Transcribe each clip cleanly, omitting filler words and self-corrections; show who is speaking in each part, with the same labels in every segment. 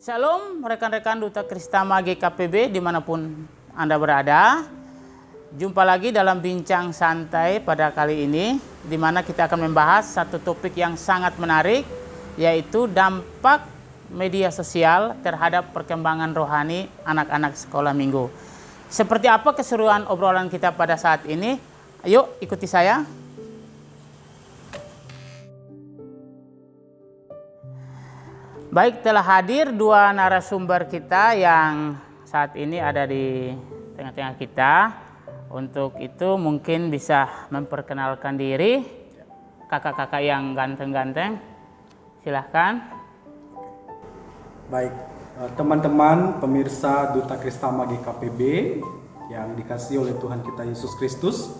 Speaker 1: Shalom rekan-rekan Duta Kristama GKPB dimanapun Anda berada. Jumpa lagi dalam Bincang Santai pada kali ini, di mana kita akan membahas satu topik yang sangat menarik, yaitu dampak media sosial terhadap perkembangan rohani anak-anak sekolah minggu. Seperti apa keseruan obrolan kita pada saat ini? Ayo ikuti saya. Baik, telah hadir dua narasumber kita yang saat ini ada di tengah-tengah kita. Untuk itu mungkin bisa memperkenalkan diri, kakak-kakak yang ganteng-ganteng. Silahkan.
Speaker 2: Baik, teman-teman pemirsa Duta Kristama GKPB yang dikasihi oleh Tuhan kita Yesus Kristus.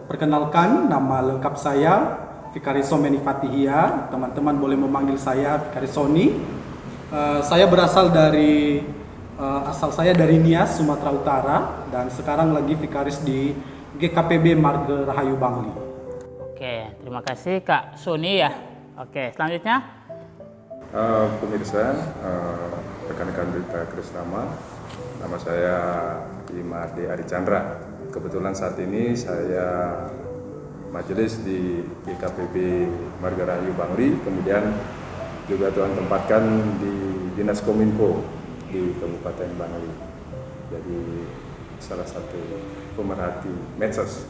Speaker 2: Perkenalkan, nama lengkap saya Fikariso Menifatihia, teman-teman boleh memanggil saya Fikarisoni. Saya berasal dari asal saya dari Nias, Sumatera Utara, dan sekarang lagi vikaris di GKPB Marga Rahayu Bangli.
Speaker 1: Oke, terima kasih Kak Soni ya. Oke, selanjutnya.
Speaker 3: Pemirsa, rekan-rekan Duta Kristama, nama saya Imade Arichandra. Kebetulan saat ini saya majelis di GKPB Marga Rahayu Bangli, kemudian juga Tuhan tempatkan di Dinas Kominfo di Kabupaten Bangli. Jadi salah satu pemerhati medsos.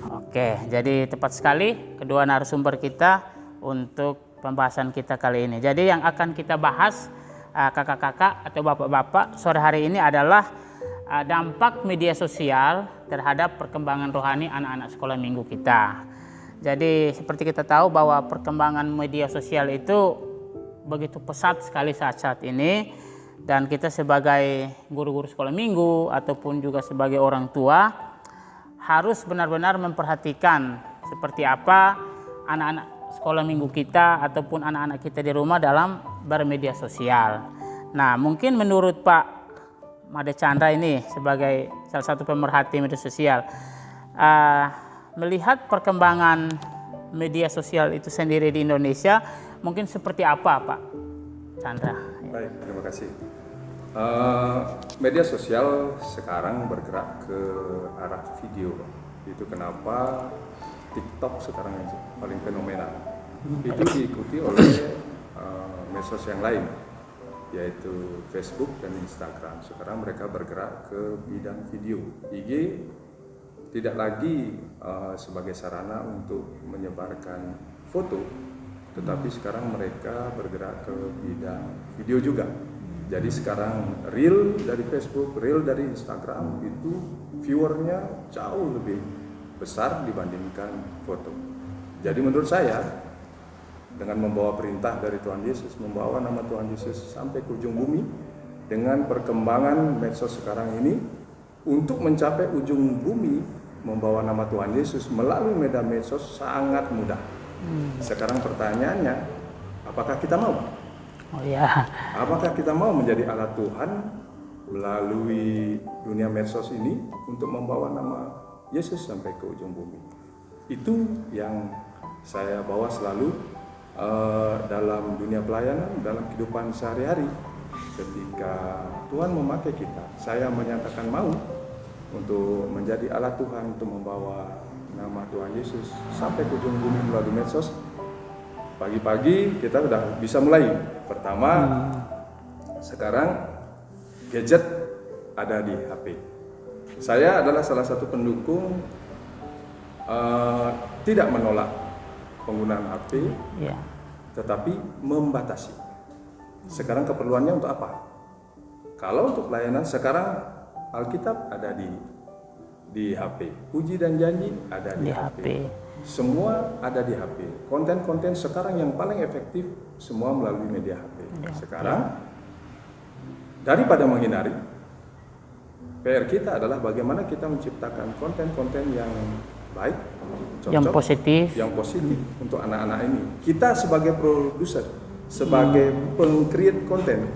Speaker 1: Oke, jadi tepat sekali kedua narasumber kita untuk pembahasan kita kali ini. Jadi yang akan kita bahas kakak-kakak atau bapak-bapak sore hari ini adalah dampak media sosial terhadap perkembangan rohani anak-anak sekolah minggu kita. Jadi seperti kita tahu bahwa perkembangan media sosial itu begitu pesat sekali saat ini, dan kita sebagai guru-guru sekolah minggu ataupun juga sebagai orang tua harus benar-benar memperhatikan seperti apa anak-anak sekolah minggu kita ataupun anak-anak kita di rumah dalam bermedia sosial. Nah, mungkin menurut Pak Made Chandra ini sebagai salah satu pemerhati media sosial, melihat perkembangan media sosial itu sendiri di Indonesia, mungkin seperti apa Pak Chandra?
Speaker 3: Baik, terima kasih. Media sosial sekarang bergerak ke arah video. Itu kenapa TikTok sekarang yang paling fenomenal. Itu diikuti oleh medsos yang lain, yaitu Facebook dan Instagram. Sekarang mereka bergerak ke bidang video. IG tidak lagi sebagai sarana untuk menyebarkan foto, tetapi sekarang mereka bergerak ke bidang video juga. Jadi sekarang reel dari Facebook, reel dari Instagram itu viewernya jauh lebih besar dibandingkan foto. Jadi menurut saya, dengan membawa perintah dari Tuhan Yesus, membawa nama Tuhan Yesus sampai ke ujung bumi, dengan perkembangan medsos sekarang ini, untuk mencapai ujung bumi, membawa nama Tuhan Yesus melalui media medsos sangat mudah. Sekarang pertanyaannya, apakah kita mau?
Speaker 1: Oh ya.
Speaker 3: Apakah kita mau menjadi alat Tuhan melalui dunia medsos ini untuk membawa nama Yesus sampai ke ujung bumi? Itu yang saya bawa selalu dalam dunia pelayanan, dalam kehidupan sehari-hari. Ketika Tuhan memakai kita, saya menyatakan mau untuk menjadi alat Tuhan untuk membawa nama Tuhan Yesus sampai ke ujung bumi melalui medsos. Pagi-pagi kita sudah bisa mulai. Pertama, sekarang gadget ada di HP. Saya adalah salah satu pendukung tidak menolak penggunaan HP, tetapi membatasi. Sekarang keperluannya untuk apa? Kalau untuk pelayanan, sekarang Alkitab ada di HP, puji dan janji ada di HP. Semua ada di HP. Konten-konten sekarang yang paling efektif semua melalui media HP. Sekarang daripada menghindari, PR kita adalah bagaimana kita menciptakan konten-konten yang baik, cocok, yang positif untuk anak-anak ini. Kita sebagai produser, sebagai pengcreate konten,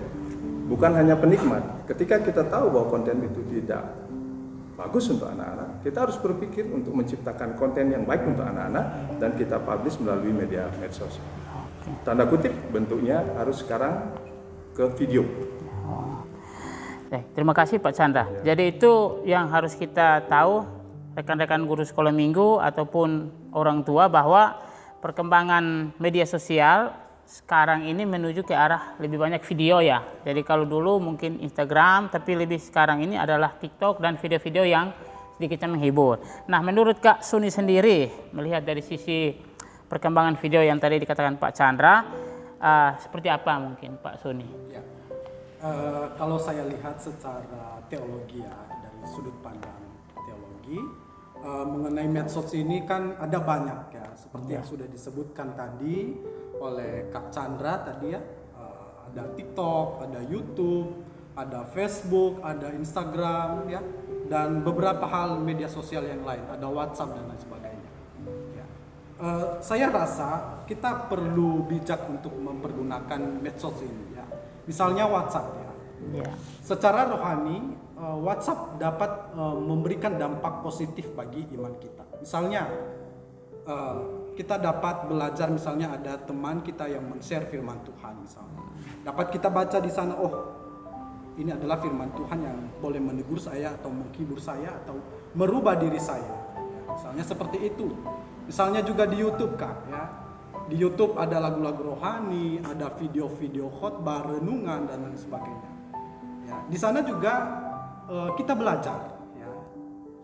Speaker 3: bukan hanya penikmat. Ketika kita tahu bahwa konten itu tidak bagus untuk anak-anak, kita harus berpikir untuk menciptakan konten yang baik untuk anak-anak dan kita publish melalui media medsos. Tanda kutip bentuknya harus sekarang ke video.
Speaker 1: Terima kasih Pak Chandra. Jadi itu yang harus kita tahu rekan-rekan guru sekolah minggu ataupun orang tua, bahwa perkembangan media sosial sekarang ini menuju ke arah lebih banyak video ya. Jadi kalau dulu mungkin Instagram, tapi lebih sekarang ini adalah TikTok dan video-video yang sedikit menghibur. Nah, menurut Kak Suni sendiri, melihat dari sisi perkembangan video yang tadi dikatakan Pak Chandra, seperti apa mungkin Pak Suni?
Speaker 2: Ya. Kalau saya lihat secara teologi ya, dari sudut pandang teologi, mengenai medsos ini kan ada banyak ya, seperti yang sudah disebutkan tadi oleh Kak Chandra tadi ya, ada TikTok, ada YouTube, ada Facebook, ada Instagram ya, dan beberapa hal media sosial yang lain, ada WhatsApp dan lain sebagainya. Ya. Saya rasa kita perlu bijak untuk mempergunakan medsos ini ya. Misalnya WhatsApp ya.
Speaker 1: Ya.
Speaker 2: Secara rohani, WhatsApp dapat memberikan dampak positif bagi iman kita. Misalnya, kita dapat belajar, misalnya ada teman kita yang men-share firman Tuhan misalnya. Dapat kita baca di sana, oh ini adalah firman Tuhan yang boleh menegur saya atau menghibur saya atau merubah diri saya. Ya, misalnya seperti itu. Misalnya juga di YouTube Kak ya. Di YouTube ada lagu-lagu rohani, ada video-video khotbah, renungan dan lain sebagainya. Ya, di sana juga kita belajar. Ya.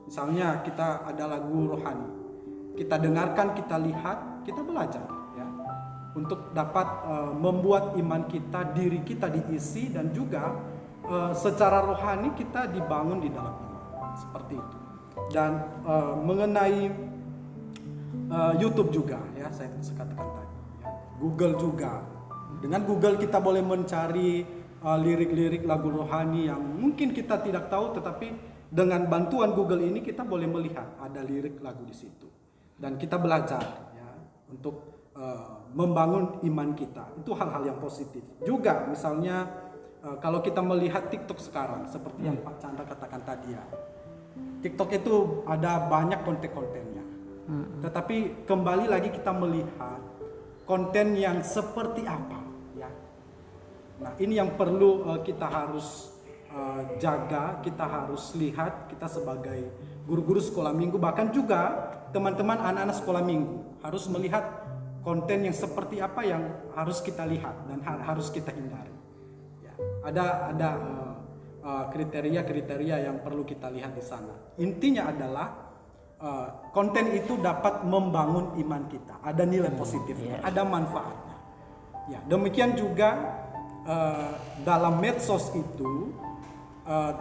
Speaker 2: Misalnya kita ada lagu rohani, kita dengarkan, kita lihat, kita belajar. Ya. Untuk dapat membuat iman kita, diri kita diisi dan juga secara rohani kita dibangun di dalam iman. Seperti itu. Dan mengenai YouTube juga ya, saya katakan tadi ya. Google juga, dengan Google kita boleh mencari lirik-lirik lagu rohani yang mungkin kita tidak tahu, tetapi dengan bantuan Google ini kita boleh melihat ada lirik lagu di situ dan kita belajar ya, untuk membangun iman kita. Itu hal-hal yang positif juga. Misalnya kalau kita melihat TikTok sekarang seperti yang Pak Chandra katakan tadi ya, TikTok itu ada banyak konten-kontennya. Tetapi kembali lagi kita melihat konten yang seperti apa ya. Nah, ini yang perlu kita harus jaga, kita harus lihat, kita sebagai guru-guru sekolah minggu, bahkan juga teman-teman anak-anak sekolah minggu harus melihat konten yang seperti apa yang harus kita lihat dan harus kita hindari. Ya, ada kriteria-kriteria yang perlu kita lihat di sana. Intinya adalah konten itu dapat membangun iman kita, ada nilai positifnya, ada manfaatnya. Ya, demikian juga dalam medsos itu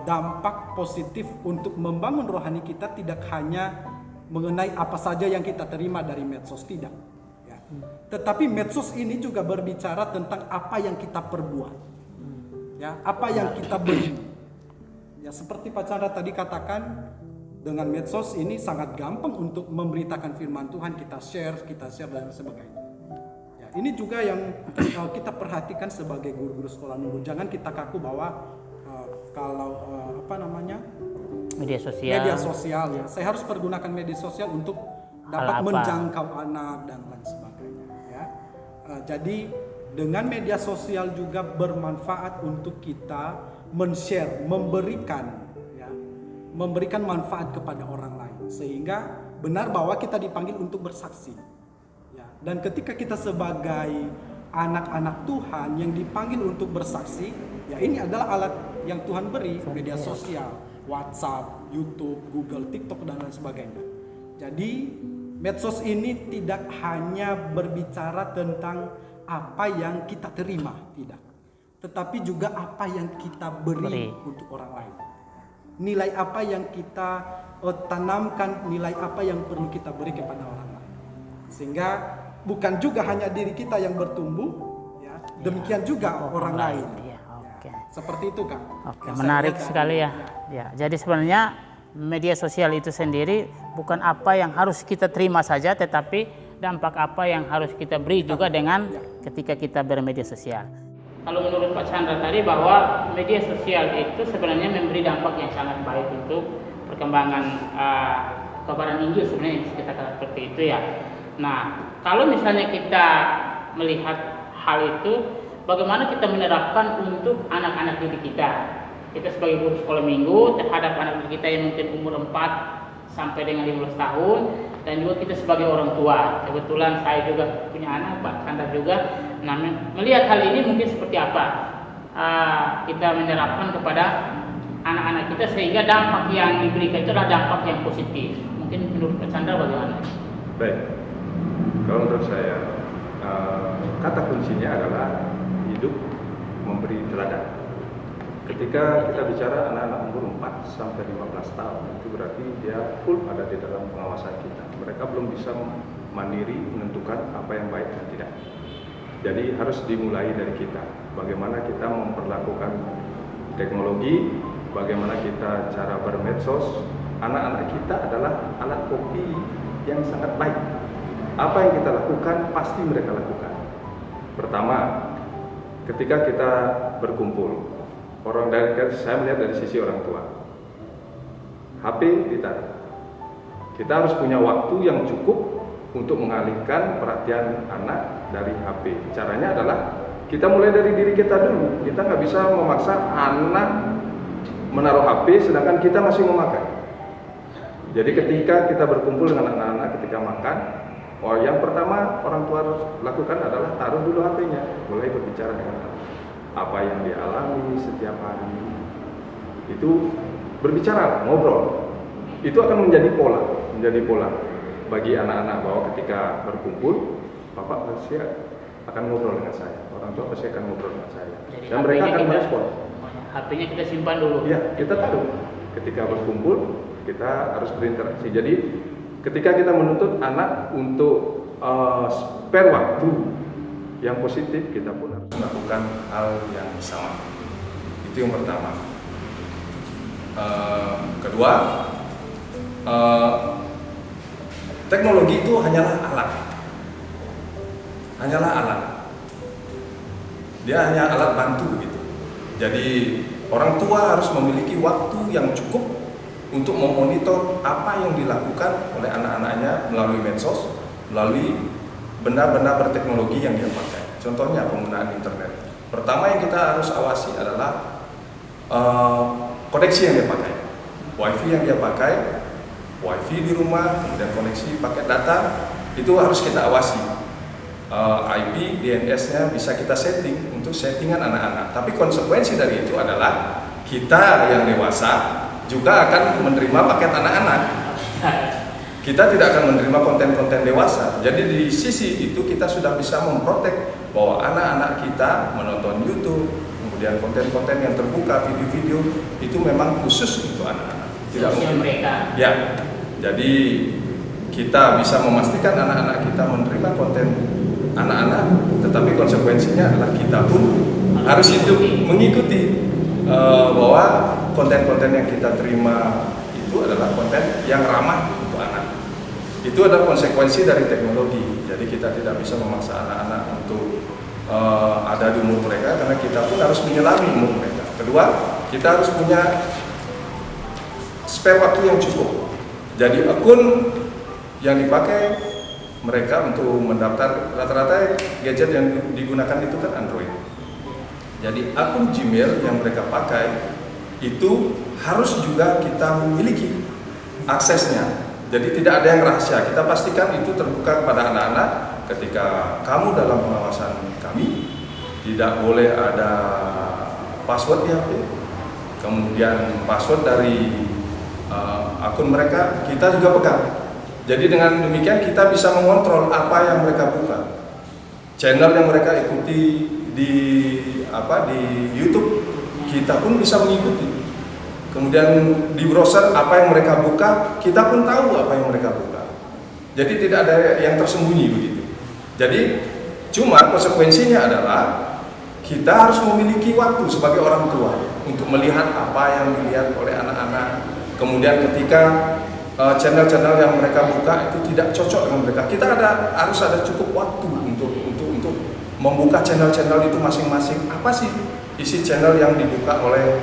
Speaker 2: dampak positif untuk membangun rohani kita tidak hanya mengenai apa saja yang kita terima dari medsos, tidak. Ya. Tetapi medsos ini juga berbicara tentang apa yang kita perbuat, ya, apa yang kita beri. Ya, seperti Pak Chandra tadi katakan, dengan medsos ini sangat gampang untuk memberitakan firman Tuhan, kita share dan sebagainya. Ya, ini juga yang kita perhatikan sebagai guru-guru sekolah minggu. Jangan kita kaku bahwa media sosial ya. Saya harus pergunakan media sosial untuk dapat menjangkau anak dan lain sebagainya. Ya. Jadi dengan media sosial juga bermanfaat untuk kita men-share, memberikan manfaat kepada orang lain, sehingga benar bahwa kita dipanggil untuk bersaksi ya. Dan ketika kita sebagai anak-anak Tuhan yang dipanggil untuk bersaksi ya, ini adalah alat yang Tuhan beri, media sosial, WhatsApp, YouTube, Google, TikTok dan lain sebagainya. Jadi medsos ini tidak hanya berbicara tentang apa yang kita terima, tidak, tetapi juga apa yang kita beri untuk orang lain. Nilai apa yang kita tanamkan, nilai apa yang perlu kita beri kepada orang lain. Sehingga bukan juga hanya diri kita yang bertumbuh, ya, demikian juga orang lain.
Speaker 1: Ya, okay.
Speaker 2: Seperti itu Kak.
Speaker 1: Oke, menarik sekali ya. Ya. Jadi sebenarnya media sosial itu sendiri bukan apa yang harus kita terima saja, tetapi dampak apa yang harus kita beri juga dengan ketika kita bermedia sosial. Kalau menurut Pak Chandra tadi bahwa media sosial itu sebenarnya memberi dampak yang sangat baik untuk perkembangan kebaran Injil, sebenarnya kita katakan seperti itu ya. Nah, kalau misalnya kita melihat hal itu, bagaimana kita menerapkan untuk anak-anak didik kita. Kita sebagai guru sekolah minggu terhadap anak didik kita yang mungkin umur 4 sampai dengan 15 tahun, dan juga kita sebagai orang tua. Kebetulan saya juga punya anak, Pak Kandar juga. Nah, melihat hal ini mungkin seperti apa kita menerapkan kepada anak-anak kita sehingga dampak yang diberikan itu adalah dampak yang positif. Mungkin menurut Pak Chandra bagaimana?
Speaker 3: Baik, kalau menurut saya kata kuncinya adalah hidup memberi teladan. Ketika kita bicara anak-anak umur 4 sampai 15 tahun, itu berarti dia full ada di dalam pengawasan kita. Mereka belum bisa mandiri menentukan apa yang baik dan tidak. Jadi harus dimulai dari kita. Bagaimana kita memperlakukan teknologi, bagaimana kita cara bermedsos. Anak-anak kita adalah alat kopi yang sangat baik. Apa yang kita lakukan pasti mereka lakukan. Pertama, ketika kita berkumpul, saya melihat dari sisi orang tua, HP ditaruh. Kita harus punya waktu yang cukup untuk mengalihkan perhatian anak dari HP. Caranya adalah kita mulai dari diri kita dulu. Kita nggak bisa memaksa anak menaruh HP sedangkan kita masih memakan. Jadi ketika kita berkumpul dengan anak-anak ketika makan, yang pertama orang tua harus lakukan adalah taruh dulu HP-nya, mulai berbicara dengan anak. Apa yang dia alami setiap hari, itu berbicara, ngobrol. Itu akan menjadi pola bagi anak-anak bahwa ketika berkumpul, Bapak pasti akan ngobrol dengan saya, orang tua pasti akan ngobrol dengan saya.
Speaker 1: Jadi
Speaker 3: Dan mereka akan merespon.
Speaker 1: HP-nya kita simpan dulu.
Speaker 3: Ya, kita taruh. Ketika berkumpul, kita harus berinteraksi. Jadi ketika kita menuntut anak untuk spare waktu yang positif, kita pun harus melakukan hal yang sama. Itu yang pertama. Kedua, teknologi itu hanyalah alat. Dia hanya alat bantu gitu. Jadi orang tua harus memiliki waktu yang cukup untuk memonitor apa yang dilakukan oleh anak-anaknya melalui medsos, melalui benda-benda berteknologi yang dia pakai. Contohnya penggunaan internet. Pertama yang kita harus awasi adalah koneksi yang dia pakai, wifi yang dia pakai, wifi di rumah, kemudian koneksi pakai data, itu harus kita awasi. IP, DNS-nya bisa kita setting untuk settingan anak-anak. Tapi konsekuensi dari itu adalah kita yang dewasa juga akan menerima paket anak-anak. Kita tidak akan menerima konten-konten dewasa. Jadi di sisi itu kita sudah bisa memprotek bahwa anak-anak kita menonton YouTube, kemudian konten-konten yang terbuka, video-video itu memang khusus untuk anak-anak. Tidak mungkin
Speaker 1: mereka.
Speaker 3: Ya. Jadi kita bisa memastikan anak-anak kita menerima konten anak-anak, tetapi konsekuensinya adalah kita pun harus hidup mengikuti bahwa konten-konten yang kita terima itu adalah konten yang ramah untuk anak. Itu adalah konsekuensi dari teknologi. Jadi kita tidak bisa memaksa anak-anak untuk ada di umur mereka, karena kita pun harus menyelami umur mereka. Kedua, kita harus punya spare waktu yang cukup. Jadi akun yang dipakai mereka untuk mendaftar, rata-rata gadget yang digunakan itu kan Android. Jadi akun Gmail yang mereka pakai itu harus juga kita memiliki aksesnya. Jadi tidak ada yang rahasia. Kita pastikan itu terbuka kepada anak-anak. Ketika kamu dalam pengawasan kami, tidak boleh ada password di HP. Kemudian password dari akun mereka kita juga pegang. Jadi dengan demikian kita bisa mengontrol apa yang mereka buka, channel yang mereka ikuti di YouTube, kita pun bisa mengikuti. Kemudian di browser apa yang mereka buka, kita pun tahu apa yang mereka buka. Jadi tidak ada yang tersembunyi begitu. Jadi cuma konsekuensinya adalah kita harus memiliki waktu sebagai orang tua untuk melihat apa yang dilihat oleh anak-anak. Kemudian ketika channel-channel yang mereka buka itu tidak cocok dengan mereka, kita harus ada cukup waktu untuk membuka channel-channel itu masing-masing. Apa sih isi channel yang dibuka oleh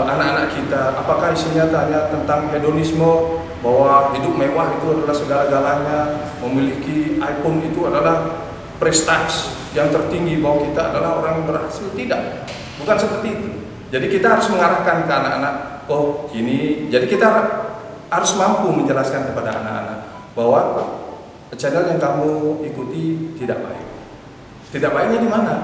Speaker 3: anak-anak kita? Apakah isinya tanya tentang hedonisme, bahwa hidup mewah itu adalah segala-galanya, memiliki iPhone itu adalah prestasi yang tertinggi bahwa kita adalah orang yang berhasil, tidak, bukan seperti itu. Jadi kita harus mengarahkan ke anak-anak, oh gini. Jadi kita harus mampu menjelaskan kepada anak-anak bahwa channel yang kamu ikuti tidak baik. Tidak baiknya di mana?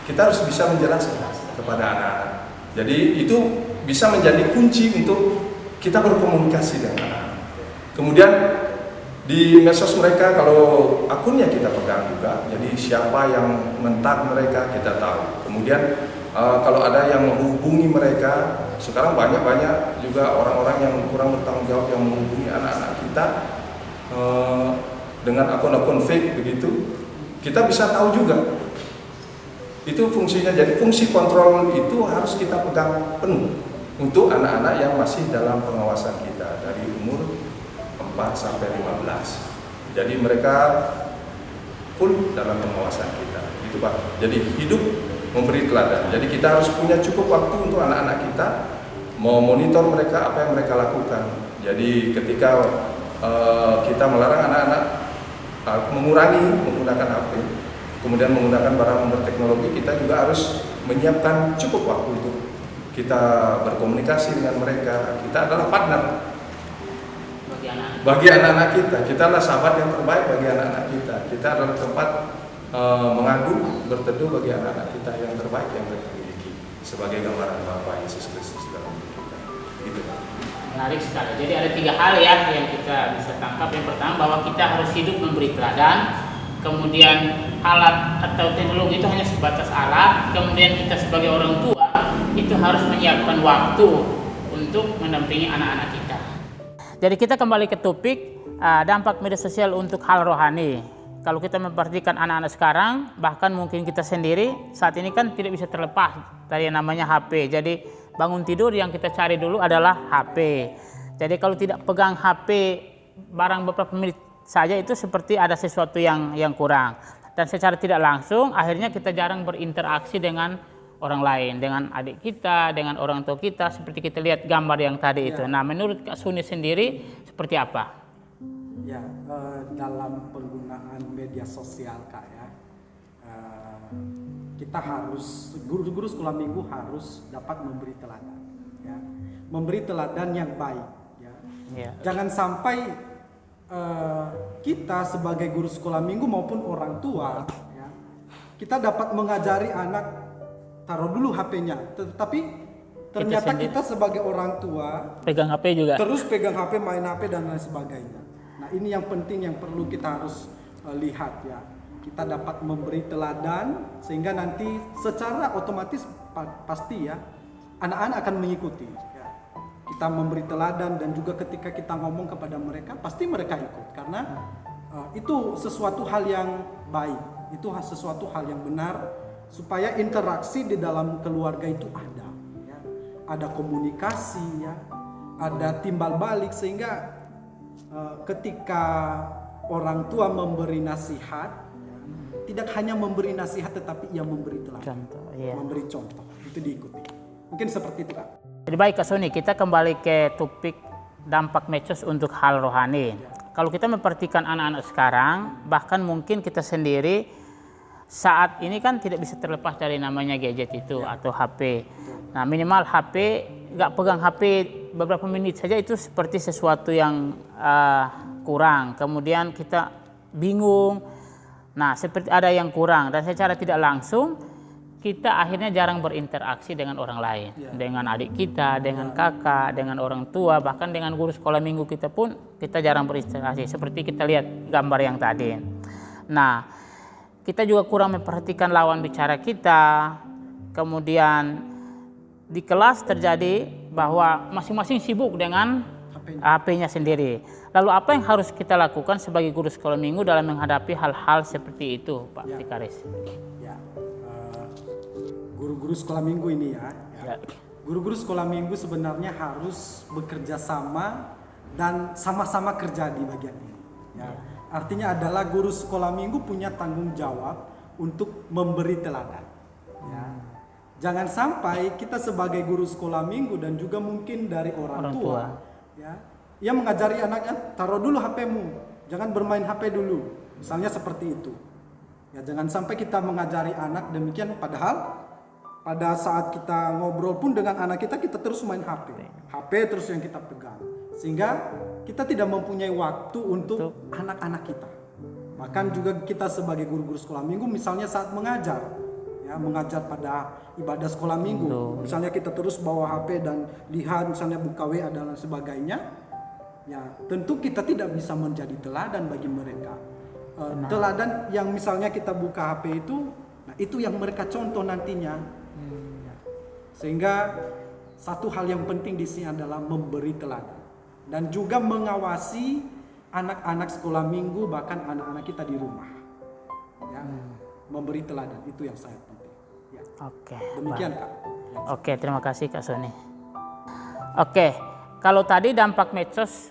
Speaker 3: Kita harus bisa menjelaskan kepada anak-anak. Jadi itu bisa menjadi kunci untuk kita berkomunikasi dengan anak-anak. Kemudian di medsos mereka, kalau akunnya kita pegang juga, jadi siapa yang mentak mereka kita tahu. Kemudian kalau ada yang menghubungi mereka, sekarang banyak juga orang-orang yang kurang bertanggung jawab yang menghubungi anak-anak kita dengan akun-akun fake begitu, kita bisa tahu juga. Itu fungsinya, jadi fungsi kontrol itu harus kita pegang penuh untuk anak-anak yang masih dalam pengawasan kita dari umur 4 sampai 15. Jadi mereka full dalam pengawasan kita. Itu Pak. Jadi hidup memberi teladan. Jadi kita harus punya cukup waktu untuk anak-anak kita mau monitor mereka apa yang mereka lakukan. Jadi ketika kita melarang anak-anak mengurangi menggunakan HP, kemudian menggunakan barang berteknologi, kita juga harus menyiapkan cukup waktu untuk kita berkomunikasi dengan mereka. Kita adalah partner bagi anak-anak kita. Kita adalah sahabat yang terbaik bagi anak-anak kita. Kita adalah tempat mengagum, berteduh bagi anak-anak kita yang terbaik yang kita miliki sebagai gambaran Bapa Yesus Kristus dalam hidup kita. Gitu.
Speaker 1: Menarik sekali. Jadi ada 3 hal ya yang kita bisa tangkap. Yang pertama, bahwa kita harus hidup memberi teladan. Kemudian alat atau teknologi itu hanya sebatas alat. Kemudian kita sebagai orang tua itu harus menyiapkan waktu untuk mendampingi anak-anak kita. Jadi kita kembali ke topik dampak media sosial untuk hal rohani. Kalau kita memperhatikan anak-anak sekarang, bahkan mungkin kita sendiri saat ini kan tidak bisa terlepas dari yang namanya HP. Jadi bangun tidur yang kita cari dulu adalah HP. Jadi kalau tidak pegang HP barang beberapa menit saja itu seperti ada sesuatu yang kurang. Dan secara tidak langsung akhirnya kita jarang berinteraksi dengan orang lain, dengan adik kita, dengan orang tua kita, seperti kita lihat gambar yang tadi itu. Nah, menurut Kak Suni sendiri seperti apa?
Speaker 2: Ya, dalam penggunaan media sosial Kak ya, kita harus, guru-guru sekolah minggu harus dapat memberi teladan, ya, memberi teladan yang baik. Ya.
Speaker 1: Ya.
Speaker 2: Jangan sampai kita sebagai guru sekolah minggu maupun orang tua, ya, kita dapat mengajari anak taruh dulu HP-nya, tetapi ternyata kita sebagai orang tua
Speaker 1: pegang HP juga,
Speaker 2: terus pegang HP, main HP dan lain sebagainya. Nah, ini yang penting yang perlu kita harus lihat ya. Kita dapat memberi teladan sehingga nanti secara otomatis pasti ya anak-anak akan mengikuti. Ya. Kita memberi teladan dan juga ketika kita ngomong kepada mereka pasti mereka ikut karena itu sesuatu hal yang baik, itu sesuatu hal yang benar supaya interaksi di dalam keluarga itu ada. Ya. Ada komunikasi ya, ada timbal balik sehingga ketika orang tua memberi nasihat, tidak hanya memberi nasihat tetapi ia memberi teladan, memberi contoh, itu diikuti. Mungkin seperti itu Kak.
Speaker 1: Jadi baik Kak Suni, kita kembali ke topik dampak medsos untuk hal rohani. Kalau kita memperhatikan anak-anak sekarang, bahkan mungkin kita sendiri saat ini kan tidak bisa terlepas dari namanya gadget itu atau HP. Nah, minimal HP, nggak pegang HP beberapa menit saja itu seperti sesuatu yang kurang. Kemudian kita bingung. Nah, seperti ada yang kurang dan secara tidak langsung kita akhirnya jarang berinteraksi dengan orang lain, dengan adik kita, dengan kakak, dengan orang tua, bahkan dengan guru sekolah minggu kita pun kita jarang berinteraksi. Seperti kita lihat gambar yang tadi. Nah, kita juga kurang memperhatikan lawan bicara kita. Kemudian di kelas terjadi bahwa masing-masing sibuk dengan HP-nya sendiri. Lalu apa yang harus kita lakukan sebagai guru sekolah minggu dalam menghadapi hal-hal seperti itu, Pak Fikaris?
Speaker 2: Ya, guru-guru sekolah minggu ini guru-guru sekolah minggu sebenarnya harus bekerja sama dan sama-sama kerja di bagian ini. Ya. Artinya adalah guru sekolah minggu punya tanggung jawab untuk memberi teladan. Ya. Jangan sampai kita sebagai guru sekolah minggu dan juga mungkin dari orang tua. Ya, ia mengajari anaknya taruh dulu HP-mu, jangan bermain HP dulu, misalnya seperti itu. Ya, jangan sampai kita mengajari anak demikian, padahal pada saat kita ngobrol pun dengan anak kita terus main HP. HP terus yang kita pegang. Sehingga kita tidak mempunyai waktu untuk anak-anak kita. Bahkan juga kita sebagai guru-guru sekolah minggu misalnya saat mengajar, ya, mengajar pada ibadah sekolah minggu. Misalnya kita terus bawa HP dan lihat misalnya buka WA dan sebagainya. Ya, tentu kita tidak bisa menjadi teladan bagi mereka. Teladan yang misalnya kita buka HP itu, nah itu yang mereka contoh nantinya. Sehingga satu hal yang penting di sini adalah memberi teladan dan juga mengawasi anak-anak sekolah minggu, bahkan anak-anak kita di rumah. Ya, memberi teladan itu yang sangat penting. Ya.
Speaker 1: Oke.
Speaker 2: Demikian Kak. Ya.
Speaker 1: Oke, terima kasih Kak Sony. Oke, kalau tadi dampak medsos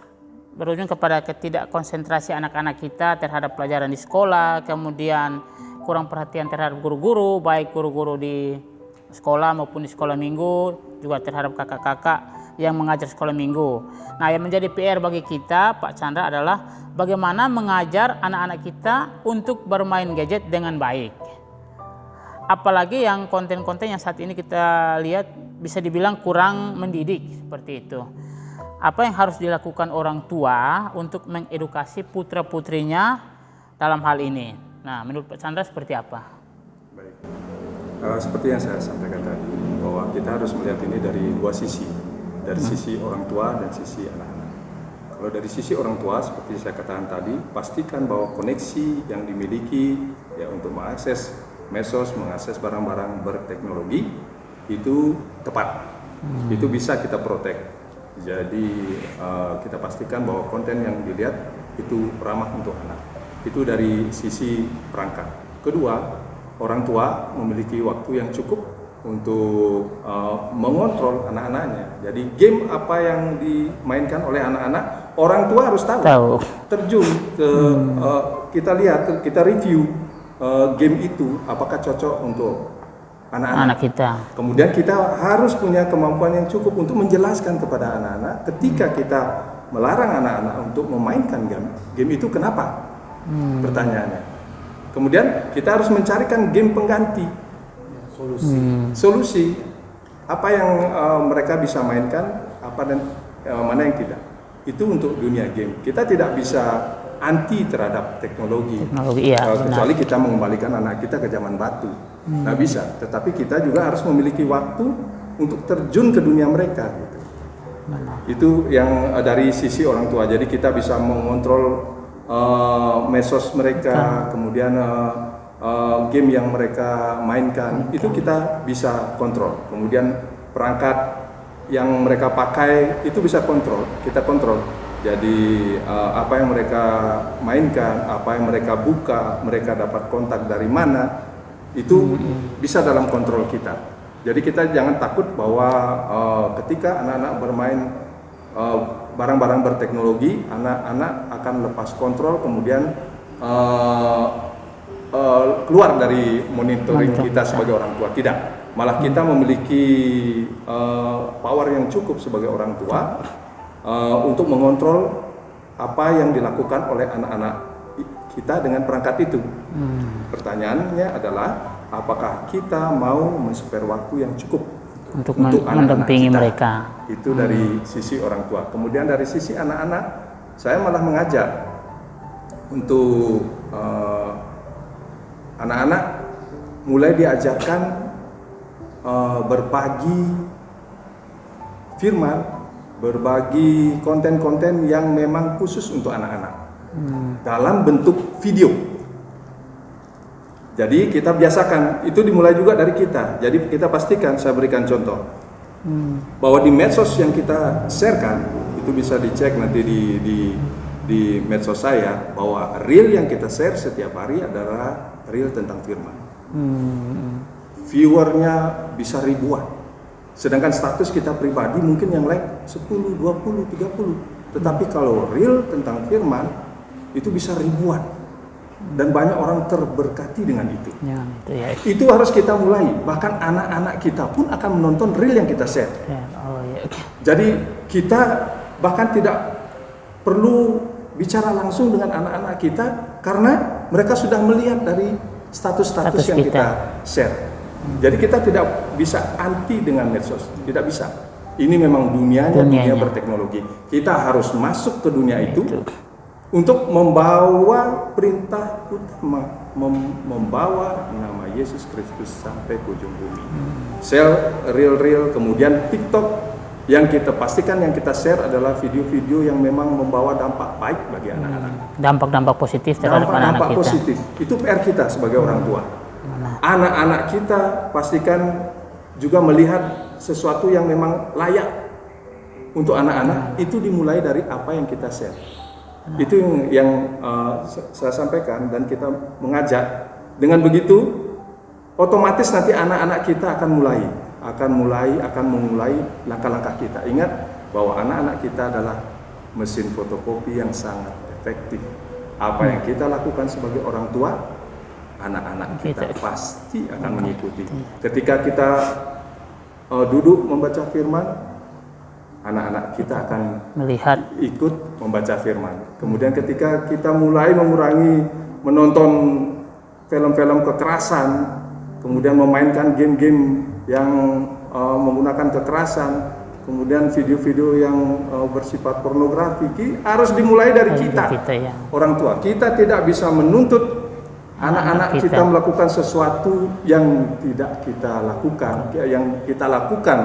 Speaker 1: berujung kepada ketidakkonsentrasi anak-anak kita terhadap pelajaran di sekolah, kemudian kurang perhatian terhadap guru-guru, baik guru-guru di sekolah maupun di sekolah minggu, juga terhadap kakak-kakak yang mengajar sekolah minggu. Nah, yang menjadi PR bagi kita, Pak Chandra, adalah bagaimana mengajar anak-anak kita untuk bermain gadget dengan baik. Apalagi yang konten-konten yang saat ini kita lihat bisa dibilang kurang mendidik seperti itu. Apa yang harus dilakukan orang tua untuk mengedukasi putra-putrinya dalam hal ini? Nah, menurut Pak Chandra seperti apa?
Speaker 3: Baik, seperti yang saya sampaikan tadi, bahwa kita harus melihat ini dari dua sisi, dari sisi orang tua dan sisi anak-anak. Kalau dari sisi orang tua, seperti saya katakan tadi, pastikan bahwa koneksi yang dimiliki ya untuk mengakses medsos, mengakses barang-barang berteknologi itu tepat, itu bisa kita protect. Jadi kita pastikan bahwa konten yang dilihat itu ramah untuk anak. Itu dari sisi perangkat. Kedua, orang tua memiliki waktu yang cukup untuk mengontrol anak-anaknya. Jadi game apa yang dimainkan oleh anak-anak, orang tua harus tahu. Terjun ke kita lihat, kita review game itu apakah cocok untuk anak-anak
Speaker 1: kita.
Speaker 3: Kemudian kita harus punya kemampuan yang cukup untuk menjelaskan kepada anak-anak ketika kita melarang anak-anak untuk memainkan game itu kenapa? Pertanyaannya. Kemudian kita harus mencarikan game pengganti, solusi apa yang mereka bisa mainkan, apa dan mana yang tidak. Itu untuk dunia game. Kita tidak bisa anti terhadap teknologi, kecuali kita mengembalikan anak kita ke zaman batu. Nggak bisa, tetapi kita juga harus memiliki waktu untuk terjun ke dunia mereka gitu. Itu yang dari sisi orang tua. Jadi kita bisa mengontrol medsos mereka, kemudian game yang mereka mainkan, itu kita bisa kontrol. Kemudian perangkat yang mereka pakai itu bisa kita kontrol. Jadi apa yang mereka mainkan, apa yang mereka buka, mereka dapat kontak dari mana, itu bisa dalam kontrol kita. Jadi kita jangan takut bahwa ketika anak-anak bermain barang-barang berteknologi, anak-anak akan lepas kontrol, kemudian keluar dari monitoring kita sebagai orang tua. Tidak, malah kita memiliki power yang cukup sebagai orang tua untuk mengontrol apa yang dilakukan oleh anak-anak kita dengan perangkat itu. Pertanyaannya adalah apakah kita mau men-spare waktu yang cukup untuk
Speaker 1: mendampingi mereka.
Speaker 3: Itu dari sisi orang tua. Kemudian dari sisi anak-anak, saya malah mengajak untuk anak-anak mulai diajarkan berbagi firman, berbagi konten-konten yang memang khusus untuk anak-anak dalam bentuk video. Jadi kita biasakan, itu dimulai juga dari kita. Jadi kita pastikan, saya berikan contoh, bahwa di medsos yang kita sharekan, itu bisa dicek nanti di medsos saya, bahwa reel yang kita share setiap hari adalah reel tentang firman. Viewernya bisa ribuan, sedangkan status kita pribadi mungkin yang like 10, 20, 30. Tetapi kalau reel tentang firman itu bisa ribuan, dan banyak orang terberkati dengan itu. Itu harus kita mulai. Bahkan anak-anak kita pun akan menonton reel yang kita share. Jadi kita bahkan tidak perlu bicara langsung dengan anak-anak kita, karena mereka sudah melihat dari status-status yang kita share. Jadi kita tidak bisa anti dengan medsos, tidak bisa. Ini memang dunianya. Dunia berteknologi. Kita harus masuk ke dunia itu untuk membawa perintah utama, membawa nama Yesus Kristus sampai ke ujung bumi. Share real, kemudian TikTok yang kita pastikan yang kita share adalah video-video yang memang membawa dampak baik bagi anak-anak.
Speaker 1: Dampak-dampak positif terhadap anak-anak kita.
Speaker 3: Dampak positif. Itu PR kita sebagai orang tua. Anak-anak kita pastikan juga melihat sesuatu yang memang layak untuk anak-anak. Itu dimulai dari apa yang kita share. Itu yang saya sampaikan dan kita mengajak. Dengan begitu, otomatis nanti anak-anak kita akan memulai langkah-langkah kita. Ingat bahwa anak-anak kita adalah mesin fotokopi yang sangat efektif. Apa yang kita lakukan sebagai orang tua, anak-anak kita pasti akan mengikuti. Ketika kita duduk membaca firman, anak-anak kita akan melihat, ikut membaca firman. Kemudian ketika kita mulai mengurangi menonton film-film kekerasan, kemudian memainkan game-game yang menggunakan kekerasan, kemudian video-video yang bersifat pornografi, harus dimulai dari kita, orang tua. Kita tidak bisa menuntut anak-anak kita melakukan sesuatu yang tidak kita lakukan. Yang kita lakukan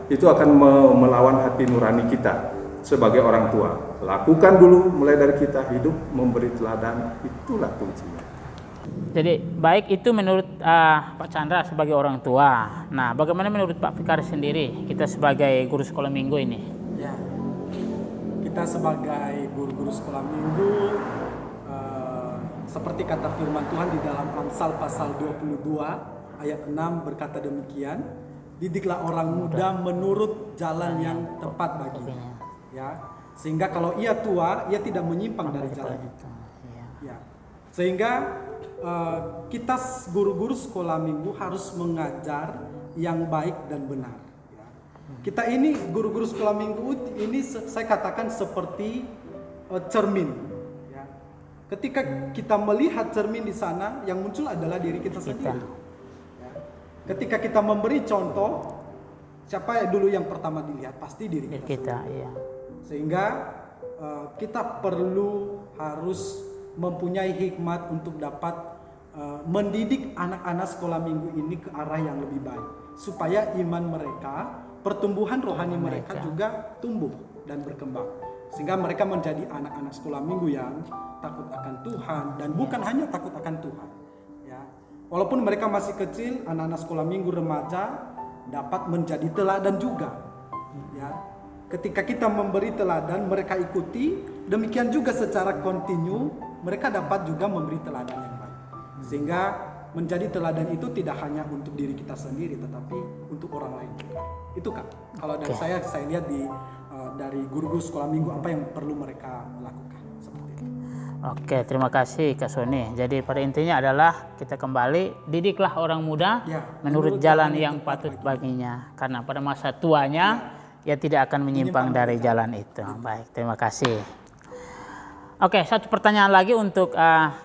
Speaker 3: itu akan melawan hati nurani kita sebagai orang tua. Lakukan dulu, mulai dari kita hidup memberi teladan, itulah kuncinya.
Speaker 1: Jadi baik itu menurut Pak Chandra sebagai orang tua. Nah, bagaimana menurut Pak Vikaris sendiri, kita sebagai guru sekolah minggu ini?
Speaker 2: Ya, kita sebagai guru-guru sekolah minggu, seperti kata firman Tuhan di dalam Amsal pasal 22 ayat 6 berkata demikian, didiklah orang muda menurut jalan yang tepat baginya. Ya, sehingga kalau ia tua, ia tidak menyimpang dari jalan itu. Ya, sehingga kita guru-guru sekolah minggu harus mengajar yang baik dan benar. Ya. Kita ini guru-guru sekolah minggu ini saya katakan seperti cermin. Ketika kita melihat cermin di sana, yang muncul adalah diri kita sendiri. Ya. Ketika kita memberi contoh, siapa yang dulu yang pertama dilihat? Pasti diri kita sendiri. Sehingga kita harus mempunyai hikmat untuk dapat mendidik anak-anak sekolah minggu ini ke arah yang lebih baik. Supaya iman mereka, pertumbuhan rohani mereka juga tumbuh dan berkembang. Sehingga mereka menjadi anak-anak sekolah minggu yang takut akan Tuhan, dan bukan hanya takut akan Tuhan. Ya, walaupun mereka masih kecil, anak-anak sekolah minggu remaja dapat menjadi teladan juga. Ya, ketika kita memberi teladan, mereka ikuti. Demikian juga secara kontinu, mereka dapat juga memberi teladan yang baik. Sehingga menjadi teladan itu tidak hanya untuk diri kita sendiri, tetapi untuk orang lain juga. Itu Kak. Kalau dari saya lihat dari guru-guru sekolah minggu apa yang perlu mereka lakukan.
Speaker 1: Oke, terima kasih Kak Sony. Jadi pada intinya adalah kita kembali didiklah orang muda menurut jalan yang patut baginya, karena pada masa tuanya ia tidak akan menyimpang dari jalan itu. Baik, terima kasih. Oke, satu pertanyaan lagi untuk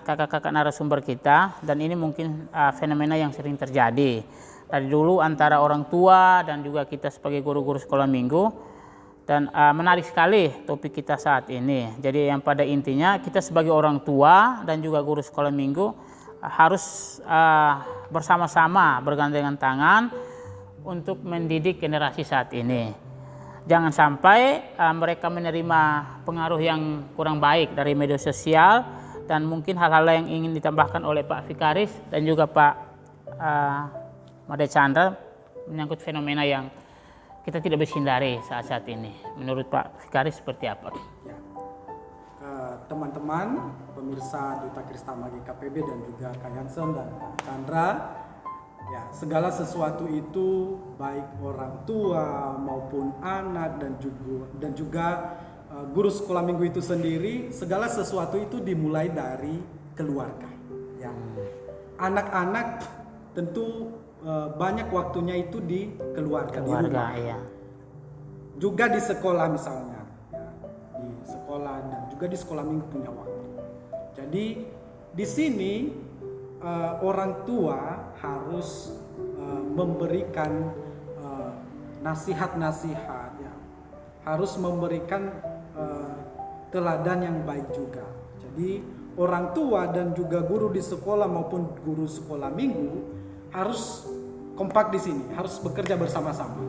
Speaker 1: kakak-kakak narasumber kita, dan ini mungkin fenomena yang sering terjadi dari dulu antara orang tua dan juga kita sebagai guru-guru sekolah minggu. Dan menarik sekali topik kita saat ini. Jadi yang pada intinya kita sebagai orang tua dan juga guru sekolah minggu harus bersama-sama bergandengan tangan untuk mendidik generasi saat ini. Jangan sampai mereka menerima pengaruh yang kurang baik dari media sosial, dan mungkin hal-hal yang ingin ditambahkan oleh Pak Vikaris dan juga Pak Made Chandra menyangkut fenomena yang kita tidak bisa hindari saat-saat ini. Menurut Pak Vikaris seperti apa?
Speaker 2: Ya. Teman-teman pemirsa Duta Kristama GKPB dan juga Kak Yansen dan Kak Chandra, ya, segala sesuatu itu baik orang tua maupun anak dan juga guru sekolah minggu itu sendiri, segala sesuatu itu dimulai dari keluarga. Ya. Anak-anak tentu banyak waktunya itu di keluarga di rumah. Ya. Juga di sekolah misalnya, ya, di sekolah dan juga di sekolah minggu punya waktu. Jadi di sini orang tua harus memberikan nasihat-nasihat, ya, harus memberikan teladan yang baik juga. Jadi orang tua dan juga guru di sekolah maupun guru sekolah minggu harus kompak di sini, harus bekerja bersama-sama.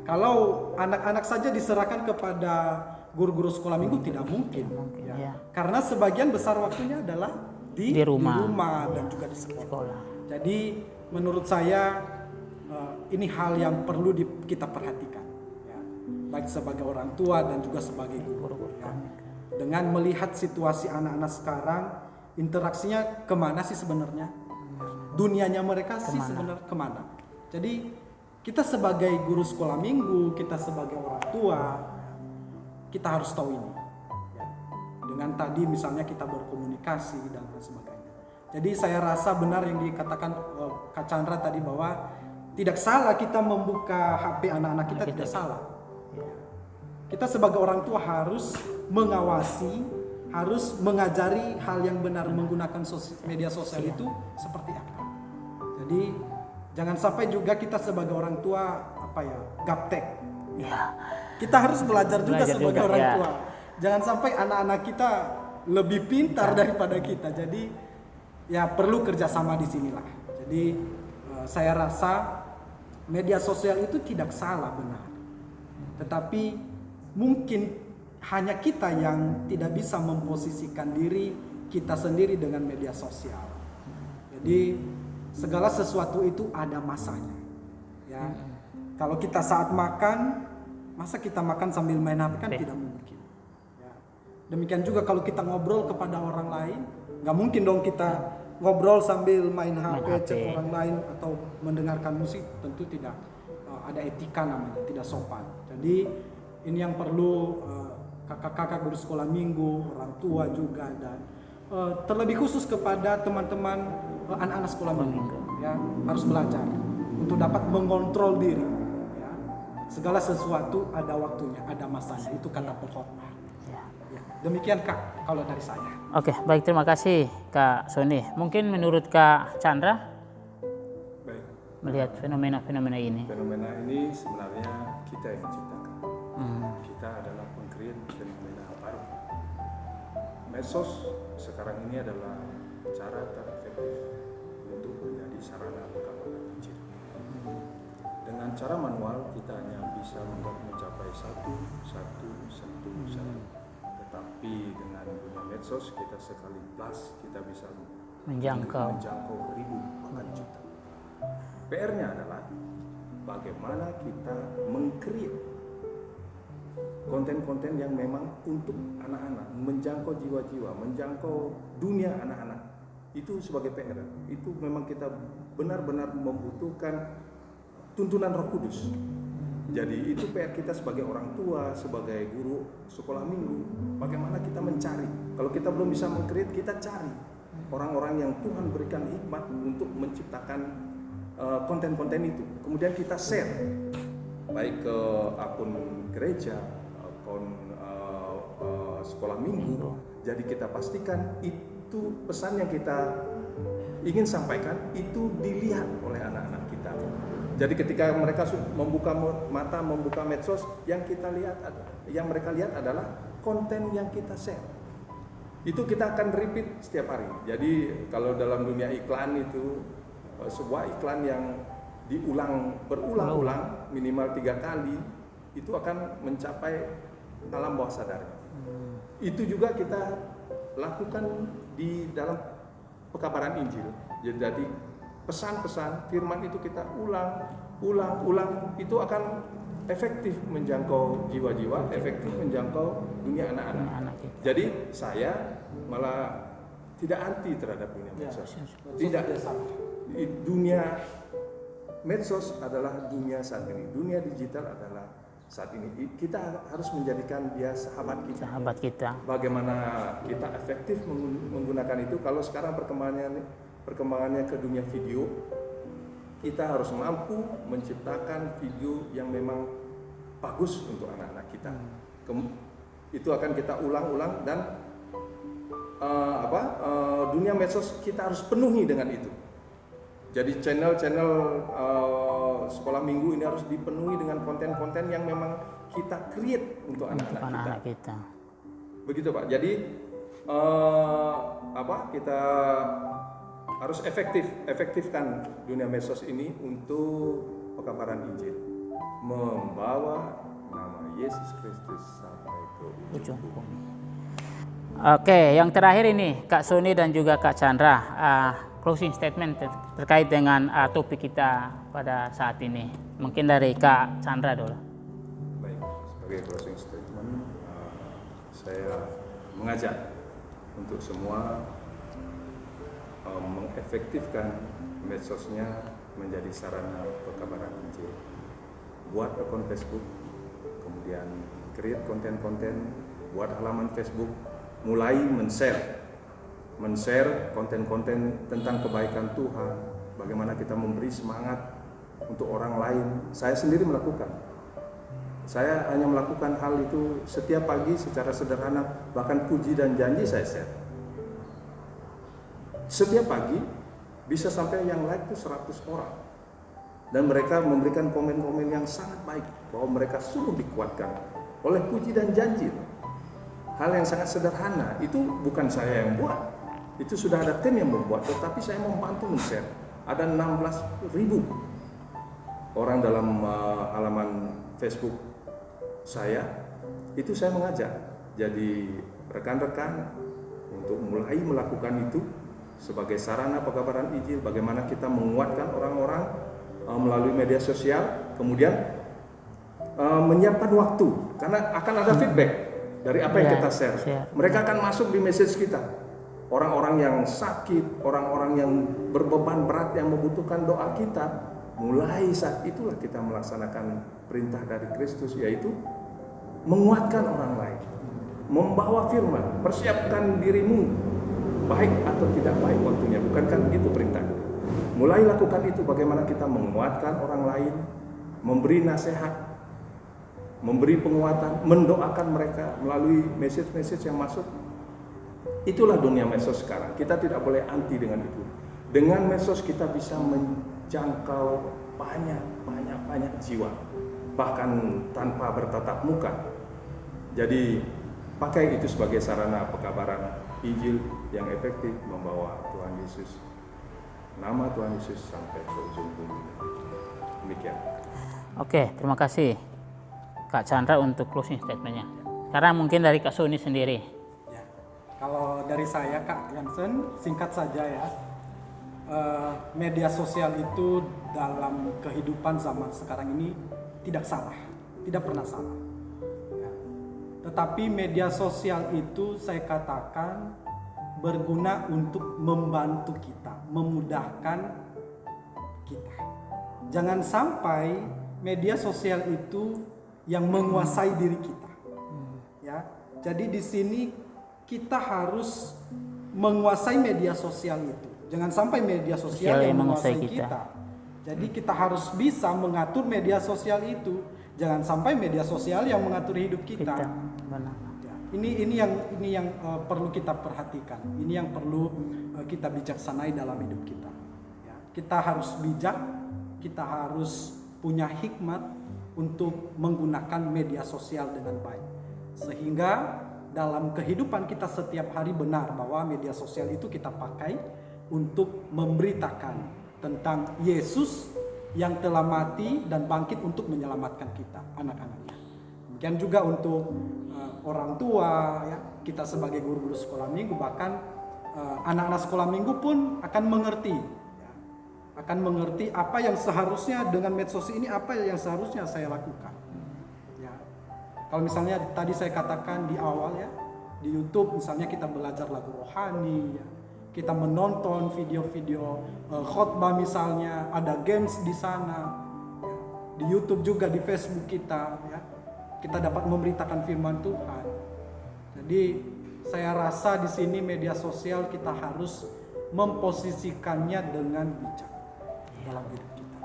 Speaker 2: Kalau anak-anak saja diserahkan kepada guru-guru sekolah minggu tidak mungkin, ya. Karena sebagian besar waktunya adalah di rumah dan juga di sekolah. Jadi menurut saya ini hal yang perlu kita perhatikan, ya. Baik sebagai orang tua dan juga sebagai guru, ya. Dengan melihat situasi anak-anak sekarang, interaksinya kemana sih sebenarnya? Dunianya mereka sih sebenarnya kemana? Jadi kita sebagai guru sekolah minggu, kita sebagai orang tua, kita harus tahu ini. Dengan tadi misalnya kita berkomunikasi dan sebagainya. Jadi saya rasa benar yang dikatakan Kak Chandra tadi bahwa tidak salah kita membuka HP anak-anak kita, tidak salah. Kita sebagai orang tua harus mengawasi, harus mengajari hal yang benar menggunakan media sosial itu seperti apa. Jadi jangan sampai juga kita sebagai orang tua gaptek. Ya. Kita harus belajar juga sebagai orang tua. Jangan sampai anak-anak kita lebih pintar daripada kita. Jadi ya perlu kerjasama di sinilah. Jadi saya rasa media sosial itu tidak salah benar. Tetapi mungkin hanya kita yang tidak bisa memposisikan diri kita sendiri dengan media sosial. Jadi segala sesuatu itu ada masanya. Ya. Kalau kita saat makan, masa kita makan sambil main HP kan tidak mungkin. Ya. Demikian juga kalau kita ngobrol kepada orang lain, nggak mungkin dong kita ngobrol sambil main HP, cek orang lain atau mendengarkan musik, tentu tidak ada etika namanya, tidak sopan. Jadi ini yang perlu kakak-kakak guru sekolah minggu, orang tua juga, dan terlebih khusus kepada teman-teman anak-anak sekolah minggu, ya, harus belajar untuk dapat mengontrol diri. Ya. Segala sesuatu ada waktunya, ada masanya. Itu kata pokoknya. Ya. Demikian Kak, kalau dari saya.
Speaker 1: Oke, baik, terima kasih Kak Sony. Mungkin menurut Kak Chandra,
Speaker 3: Baik.
Speaker 1: melihat fenomena-fenomena ini.
Speaker 3: Fenomena ini sebenarnya kita yang menciptakan. Kita adalah pengkreat fenomena baru. Medsos sekarang ini adalah cara terefektif untuk menjadi sarana perkembangan Injil. Dengan cara manual kita hanya bisa mencapai satu. Tetapi dengan dunia medsos kita sekali plus kita bisa menjangkau ribu bahkan juta. PR-nya adalah bagaimana kita mengkreat konten-konten yang memang untuk anak-anak, menjangkau jiwa-jiwa, menjangkau dunia anak-anak. Itu sebagai PR. Itu memang kita benar-benar membutuhkan tuntunan Roh Kudus. Jadi itu PR kita sebagai orang tua, sebagai guru sekolah minggu. Bagaimana kita mencari. Kalau kita belum bisa mengkreat, kita cari orang-orang yang Tuhan berikan hikmat untuk menciptakan konten-konten itu. Kemudian kita share baik ke akun gereja, akun sekolah minggu. Jadi kita pastikan itu pesan yang kita ingin sampaikan itu dilihat oleh anak-anak kita. Jadi ketika mereka membuka mata, membuka medsos, yang mereka lihat adalah konten yang kita share. Itu kita akan repeat setiap hari. Jadi kalau dalam dunia iklan itu sebuah iklan yang berulang-ulang minimal 3 kali itu akan mencapai alam bawah sadar. Itu juga kita lakukan di dalam pekabaran Injil. Jadi pesan-pesan firman itu kita ulang, itu akan efektif menjangkau jiwa-jiwa, efektif menjangkau dunia anak-anak. Jadi saya malah tidak anti terhadap dunia medsos. Tidak. Dunia medsos adalah dunia saat ini. Dunia digital adalah saat ini. Kita harus menjadikan dia sahabat kita. Bagaimana kita efektif menggunakan itu? Kalau sekarang perkembangannya ke dunia video, kita harus mampu menciptakan video yang memang bagus untuk anak-anak kita. Itu akan kita ulang-ulang dan dunia medsos kita harus penuhi dengan itu. Jadi channel-channel sekolah minggu ini harus dipenuhi dengan konten-konten yang memang kita create untuk anak-anak kita. Begitu Pak. Jadi kita harus efektifkan dunia medsos ini untuk pekabaran Injil, membawa nama Yesus Kristus sampai ke ujung bumi.
Speaker 1: Oke, yang terakhir ini Kak Sony dan juga Kak Chandra, closing statement terkait dengan topik kita pada saat ini. Mungkin dari Kak Chandra dulu.
Speaker 3: Baik, sebagai closing statement, saya mengajak untuk semua mengefektifkan medsosnya menjadi sarana pekabaran Injil. Buat akun Facebook, kemudian create konten-konten, buat halaman Facebook, mulai men-share konten-konten tentang kebaikan Tuhan, bagaimana kita memberi semangat untuk orang lain. Saya sendiri melakukan. Saya hanya melakukan hal itu setiap pagi secara sederhana, bahkan puji dan janji saya share. Setiap pagi bisa sampai yang like itu 100 orang. Dan mereka memberikan komen-komen yang sangat baik, bahwa mereka sungguh dikuatkan oleh puji dan janji. Hal yang sangat sederhana, itu bukan saya yang buat. Itu sudah ada tim yang membuat, tetapi saya membantu men-share. Ada 16.000 orang dalam halaman Facebook saya. Itu saya mengajak. Jadi rekan-rekan untuk mulai melakukan itu sebagai sarana pekabaran Injil, bagaimana kita menguatkan orang-orang melalui media sosial, kemudian menyiapkan waktu, karena akan ada feedback dari apa yang kita share. Mereka akan masuk di message kita. Orang-orang yang sakit, orang-orang yang berbeban berat yang membutuhkan doa kita, mulai saat itulah kita melaksanakan perintah dari Kristus, yaitu menguatkan orang lain, membawa firman, persiapkan dirimu baik atau tidak baik waktunya. Bukankah begitu perintah? Mulai lakukan itu, bagaimana kita menguatkan orang lain, memberi nasihat, memberi penguatan, mendoakan mereka melalui message-message yang masuk. Itulah dunia medsos sekarang. Kita tidak boleh anti dengan itu. Dengan medsos kita bisa menjangkau banyak jiwa, bahkan tanpa bertatap muka. Jadi pakai itu sebagai sarana pekabaran Injil yang efektif, membawa Tuhan Yesus, nama Tuhan Yesus sampai ke ujung bumi. Demikian.
Speaker 1: Oke, terima kasih Kak Chandra untuk closing statementnya. Karena mungkin dari Kak Sony sendiri.
Speaker 2: Ya, kalau dari saya Kak Jansen, singkat saja ya. Media sosial itu dalam kehidupan zaman sekarang ini tidak salah, tidak pernah salah. Ya. Tetapi media sosial itu saya katakan berguna untuk membantu kita, memudahkan kita. Jangan sampai media sosial itu yang menguasai diri kita. Ya. Jadi di sini kita harus menguasai media sosial itu. Jangan sampai media sosial yang menguasai kita. Jadi kita harus bisa mengatur media sosial itu. Jangan sampai media sosial yang mengatur hidup kita. Ya. Ini yang perlu kita perhatikan. Ini yang perlu kita bijaksanai dalam hidup kita. Ya. Kita harus bijak. Kita harus punya hikmat untuk menggunakan media sosial dengan baik. Sehingga dalam kehidupan kita setiap hari benar bahwa media sosial itu kita pakai untuk memberitakan tentang Yesus yang telah mati dan bangkit untuk menyelamatkan kita, anak-anaknya. Demikian juga untuk orang tua, ya, kita sebagai guru-guru sekolah minggu, bahkan anak-anak sekolah minggu pun akan mengerti, ya, akan mengerti apa yang seharusnya dengan medsos ini, apa yang seharusnya saya lakukan. Ya. Kalau misalnya tadi saya katakan di awal ya, di YouTube misalnya kita belajar lagu rohani, ya. Kita menonton video-video khotbah misalnya, ada games di sana, ya. Di YouTube juga, di Facebook kita, ya. Kita dapat memberitakan firman Tuhan. Jadi saya rasa di sini media sosial kita harus memposisikannya dengan bijak dalam hidup kita.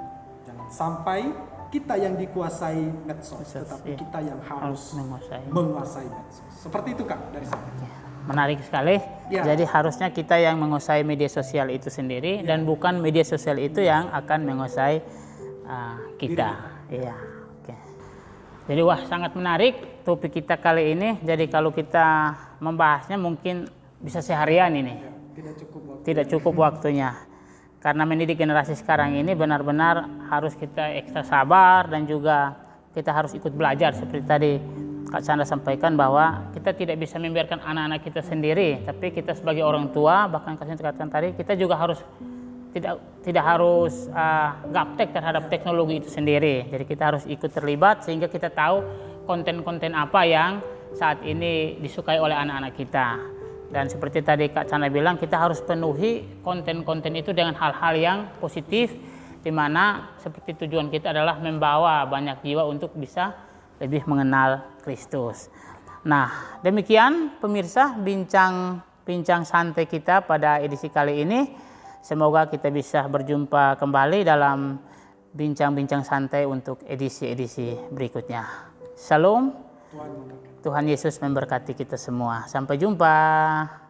Speaker 2: Jangan sampai kita yang dikuasai medsos, tetapi kita yang harus menguasai medsos. Seperti itu Kak dari saya.
Speaker 1: Menarik sekali.
Speaker 2: Ya.
Speaker 1: Jadi harusnya kita yang menguasai media sosial itu sendiri dan bukan media sosial itu yang akan menguasai kita. Iya. Oke. Jadi wah sangat menarik topik kita kali ini. Jadi kalau kita membahasnya mungkin bisa seharian ini. Tidak cukup waktunya. Karena mendidik generasi sekarang ini benar-benar harus kita ekstra sabar dan juga kita harus ikut belajar seperti tadi Kak Chandra sampaikan bahwa kita tidak bisa membiarkan anak-anak kita sendiri, tapi kita sebagai orang tua, bahkan Kak Chandra katakan tadi, kita juga harus tidak harus gaptek terhadap teknologi itu sendiri. Jadi kita harus ikut terlibat sehingga kita tahu konten-konten apa yang saat ini disukai oleh anak-anak kita. Dan seperti tadi Kak Chandra bilang, kita harus penuhi konten-konten itu dengan hal-hal yang positif, di mana seperti tujuan kita adalah membawa banyak jiwa untuk bisa lebih mengenal Kristus. Nah, demikian pemirsa bincang santai kita pada edisi kali ini. Semoga kita bisa berjumpa kembali dalam bincang-bincang santai untuk edisi-edisi berikutnya. Shalom. Tuhan Yesus memberkati kita semua. Sampai jumpa.